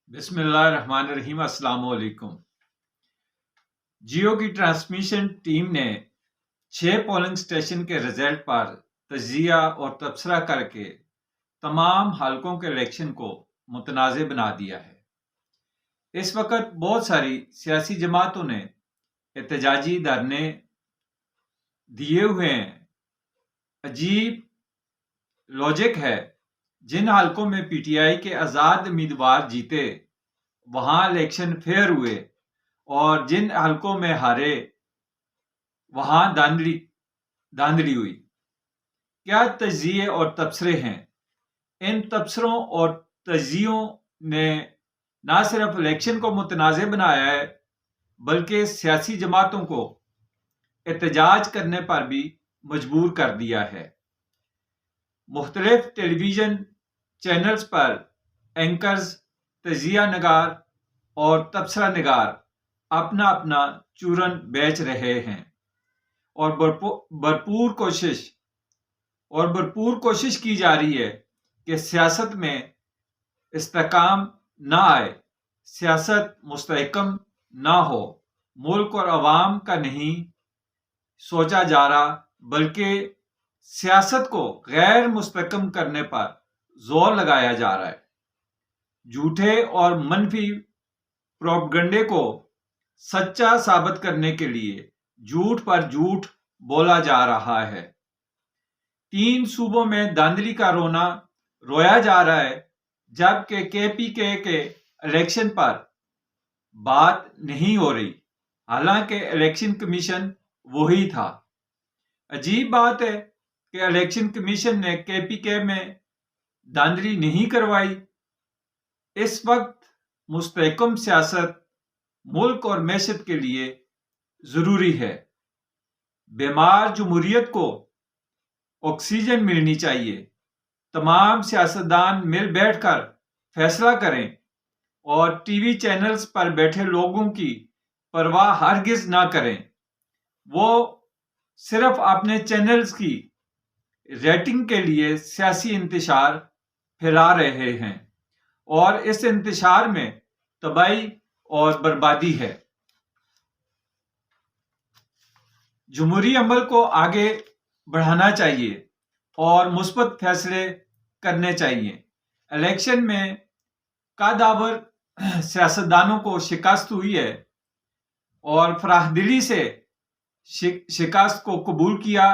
بسم اللہ الرحمن الرحیم۔ السلام علیکم۔ جیو کی ٹرانسمیشن ٹیم نے 6 پولنگ اسٹیشن کے رزلٹ پر تجزیہ اور تبصرہ کر کے تمام حلقوں کے الیکشن کو متنازع بنا دیا ہے۔ اس وقت بہت ساری سیاسی جماعتوں نے احتجاجی دھرنے دیے ہوئے ہیں۔ عجیب لاجک ہے، جن حلقوں میں پی ٹی آئی کے آزاد امیدوار جیتے وہاں الیکشن فیئر ہوئے اور جن حلقوں میں ہارے وہاں دھاندلی ہوئی۔ کیا تجزیے اور تبصرے ہیں؟ ان تبصروں اور تجزیوں نے نہ صرف الیکشن کو متنازع بنایا ہے بلکہ سیاسی جماعتوں کو احتجاج کرنے پر بھی مجبور کر دیا ہے۔ مختلف ٹیلی ویژن چینلز پر اینکرز، تجزیہ نگار اور تبصرہ نگار اپنا اپنا چورن بیچ رہے ہیں اور بھرپور کوشش کی جا رہی ہے کہ سیاست میں استحکام نہ آئے، سیاست مستحکم نہ ہو۔ ملک اور عوام کا نہیں سوچا جا رہا بلکہ سیاست کو غیر مستحکم کرنے پر زور لگایا جا رہا ہے۔ جھوٹے اور منفی پروپیگنڈے کو سچا ثابت کرنے کے لیے جھوٹ پر جھوٹ بولا جا رہا ہے۔ 3 صوبوں میں دھاندلی کا رویا جا رہا ہے جبکہ کے پی کے الیکشن پر بات نہیں ہو رہی، حالانکہ الیکشن کمیشن وہی تھا۔ عجیب بات ہے کہ الیکشن کمیشن نے کے پی کے میں دھاندلی نہیں کروائی۔ اس وقت مستحکم سیاست ملک اور معیشت کے لیے ضروری ہے۔ بیمار جمہوریت کو آکسیجن ملنی چاہیے۔ تمام سیاستدان مل بیٹھ کر فیصلہ کریں اور ٹی وی چینلز پر بیٹھے لوگوں کی پرواہ ہرگز نہ کریں۔ وہ صرف اپنے چینلز کی ریٹنگ کے لیے سیاسی انتشار پھیلا رہے ہیں اور اس انتشار میں تباہی اور بربادی ہے۔ جمہوری عمل کو آگے بڑھانا چاہیے اور مثبت فیصلے کرنے چاہیے۔ الیکشن میں قادآور سیاستدانوں کو شکست ہوئی ہے اور فراخ دلی سے شکست کو قبول کیا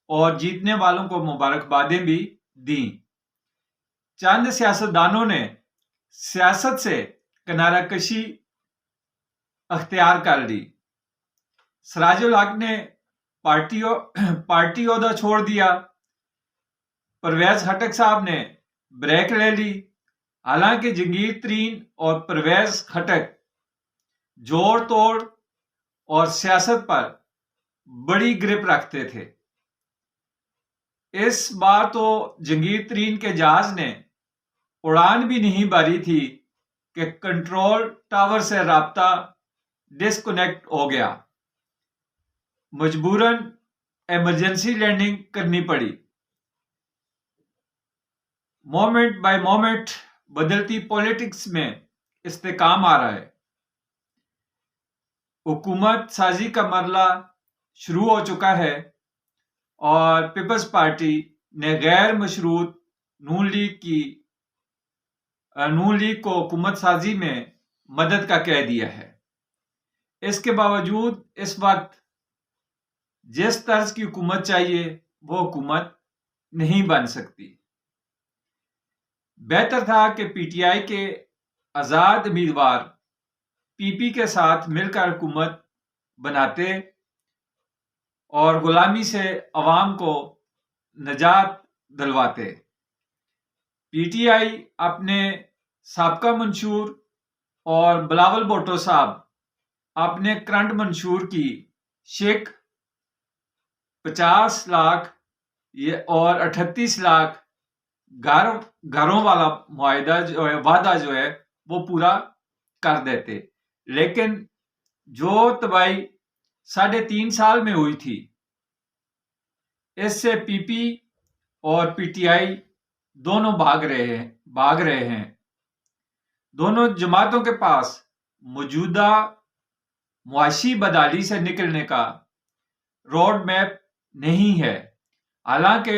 اور جیتنے والوں کو مبارکبادیں بھی دیں۔ چند سیاستدانوں نے سیاست سے کنارہ کشی اختیار کر لی۔ سراج الحق نے پارٹی عہدہ چھوڑ دیا۔ پرویز خٹک صاحب نے بریک لے لی، حالانکہ جہانگیر ترین اور پرویز خٹک جوڑ توڑ اور سیاست پر بڑی گرپ رکھتے تھے۔ اس بار تو جہانگیر ترین کے جہاز نے اڑان بھی نہیں بھری تھی کہ کنٹرول ٹاور سے رابطہ ڈسکنیکٹ ہو گیا، مجبوراً ایمرجنسی لینڈنگ کرنی پڑی۔ مومنٹ بائی مومنٹ بدلتی پولیٹکس میں استحکام آ رہا ہے۔ حکومت سازی کا مرحلہ شروع ہو چکا ہے اور پیپلز پارٹی نے غیر مشروط نون لیگ کو حکومت سازی میں مدد کا کہہ دیا ہے۔ اس کے باوجود اس وقت جس طرز کی حکومت چاہیے وہ حکومت نہیں بن سکتی۔ بہتر تھا کہ پی ٹی آئی کے آزاد امیدوار پی پی کے ساتھ مل کر حکومت بناتے اور غلامی سے عوام کو نجات دلواتے۔ پی ٹی آئی اپنے سابقہ منشور اور بلاول بھٹو صاحب اپنے کرنٹ منشور کی شک 50 لاکھ اور 38 لاکھ گھروں والا وعدہ جو ہے وہ پورا کر دیتے، لیکن جو تباہی 3.5 سال میں ہوئی تھی اس سے پی پی اور پی ٹی آئی دونوں بھاگ رہے ہیں۔ دونوں جماعتوں کے پاس موجودہ معاشی بدحالی سے نکلنے کا روڈ میپ نہیں ہے، حالانکہ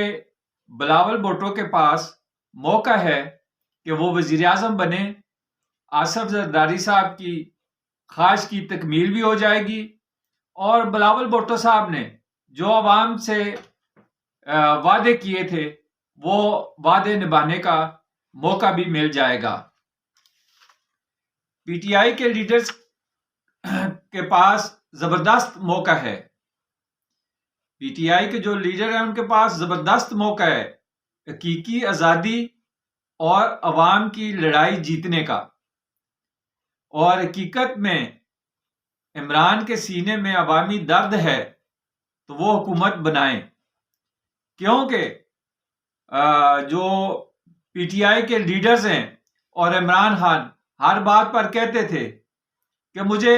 بلاول بھٹو کے پاس موقع ہے کہ وہ وزیر اعظم بنے، آصف زرداری صاحب کی خواہش کی تکمیل بھی ہو جائے گی، اور بلاول بھٹو صاحب نے جو عوام سے وعدے کیے تھے وہ وعدے نبھانے کا موقع بھی مل جائے گا۔ پی ٹی آئی کے لیڈرز کے پاس زبردست موقع ہے، پی ٹی آئی کے جو لیڈر ہیں ان کے پاس زبردست موقع ہے حقیقی آزادی اور عوام کی لڑائی جیتنے کا، اور حقیقت میں عمران کے سینے میں عوامی درد ہے تو وہ حکومت بنائیں، کیونکہ جو پی ٹی آئی کے لیڈرز ہیں اور عمران خان ہر بات پر کہتے تھے کہ مجھے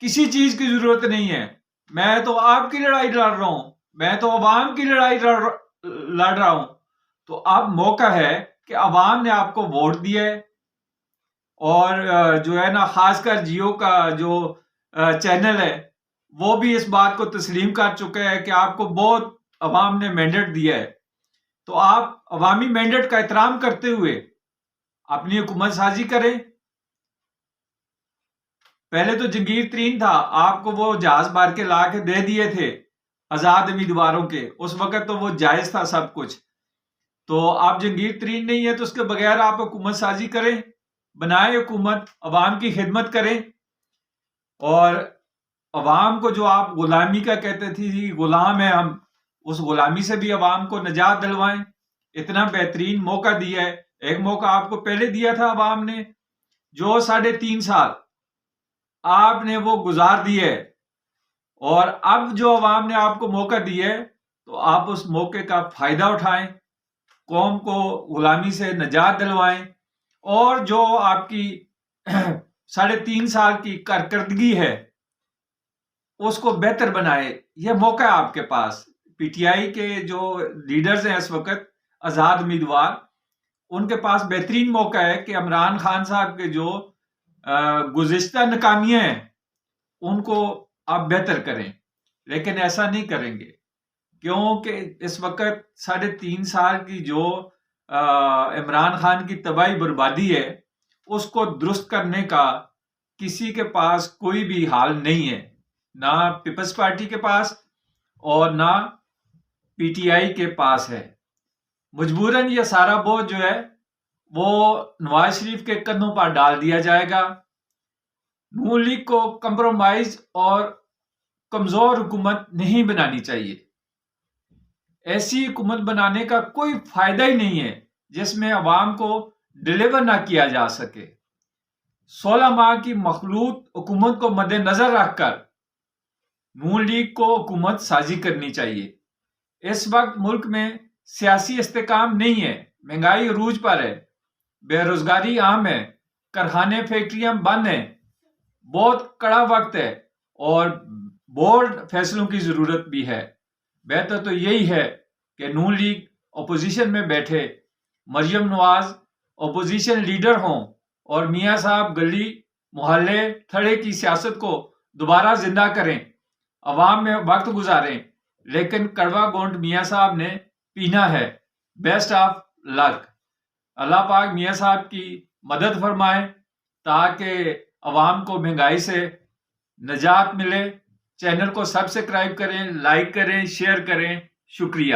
کسی چیز کی ضرورت نہیں ہے، میں تو آپ کی لڑائی لڑ رہا ہوں، میں تو عوام کی لڑائی لڑ رہا ہوں، تو اب موقع ہے کہ عوام نے آپ کو ووٹ دیا ہے، اور جو ہے نا خاص کر جیو کا جو چینل ہے وہ بھی اس بات کو تسلیم کر چکا ہے کہ آپ کو بہت عوام نے مینڈیٹ دیا ہے، تو آپ عوامی مینڈیٹ کا احترام کرتے ہوئے اپنی حکومت سازی کریں۔ پہلے تو جنگیر ترین تھا، آپ کو وہ جہاز بھر کے لا کے دے دیے تھے آزاد امیدواروں کے، اس وقت تو وہ جائز تھا سب کچھ، تو آپ جنگیر ترین نہیں ہے تو اس کے بغیر آپ حکومت سازی کریں، بنائیں حکومت، عوام کی خدمت کریں، اور عوام کو جو آپ غلامی کا کہتے تھے غلام ہیں ہم، اس غلامی سے بھی عوام کو نجات دلوائیں۔ اتنا بہترین موقع دیا ہے، ایک موقع آپ کو پہلے دیا تھا عوام نے، جو 3.5 سال آپ نے وہ گزار دیے، اور اب جو عوام نے آپ کو موقع دیا ہے تو آپ اس موقع کا فائدہ اٹھائیں، قوم کو غلامی سے نجات دلوائیں، اور جو آپ کی 3.5 سال کی کارکردگی ہے اس کو بہتر بنائے۔ یہ موقع ہے آپ کے پاس۔ پی ٹی آئی کے جو لیڈرز ہیں اس وقت آزاد امیدوار، ان کے پاس بہترین موقع ہے کہ عمران خان صاحب کے جو گزشتہ ناکامیاں ہیں ان کو آپ بہتر کریں، لیکن ایسا نہیں کریں گے کیونکہ اس وقت 3.5 سال کی جو عمران خان کی تباہی بربادی ہے اس کو درست کرنے کا کسی کے پاس کوئی بھی حال نہیں ہے، نہ پیپلز پارٹی کے پاس اور نہ پی ٹی آئی کے پاس ہے۔ مجبوراً یہ سارا بوجھ جو ہے وہ نواز شریف کے کندھوں پر ڈال دیا جائے گا۔ نون لیگ کو کمپرومائز اور کمزور حکومت نہیں بنانی چاہیے، ایسی حکومت بنانے کا کوئی فائدہ ہی نہیں ہے جس میں عوام کو ڈیلیور نہ کیا جا سکے۔ 16 ماہ کی مخلوط حکومت کو مد نظر رکھ کر نون لیگ کو حکومت سازی کرنی چاہیے۔ اس وقت ملک میں سیاسی استحکام نہیں ہے، مہنگائی عروج پر ہے، بے روزگاری عام ہے، کارخانے فیکٹریاں بند ہیں، بہت کڑا وقت ہے اور بولڈ فیصلوں کی ضرورت بھی ہے۔ بہتر تو یہی ہے کہ نون لیگ اپوزیشن میں بیٹھے، مریم نواز اپوزیشن لیڈر ہوں اور میاں صاحب گلی محلے تھڑے کی سیاست کو دوبارہ زندہ کریں، عوام میں وقت گزاریں، لیکن کڑوا گونٹ میاں صاحب نے پینا ہے۔ بیسٹ آف لک۔ اللہ پاک میاں صاحب کی مدد فرمائے تاکہ عوام کو مہنگائی سے نجات ملے۔ چینل کو سبسکرائب کریں، لائک کریں، شیئر کریں۔ شکریہ۔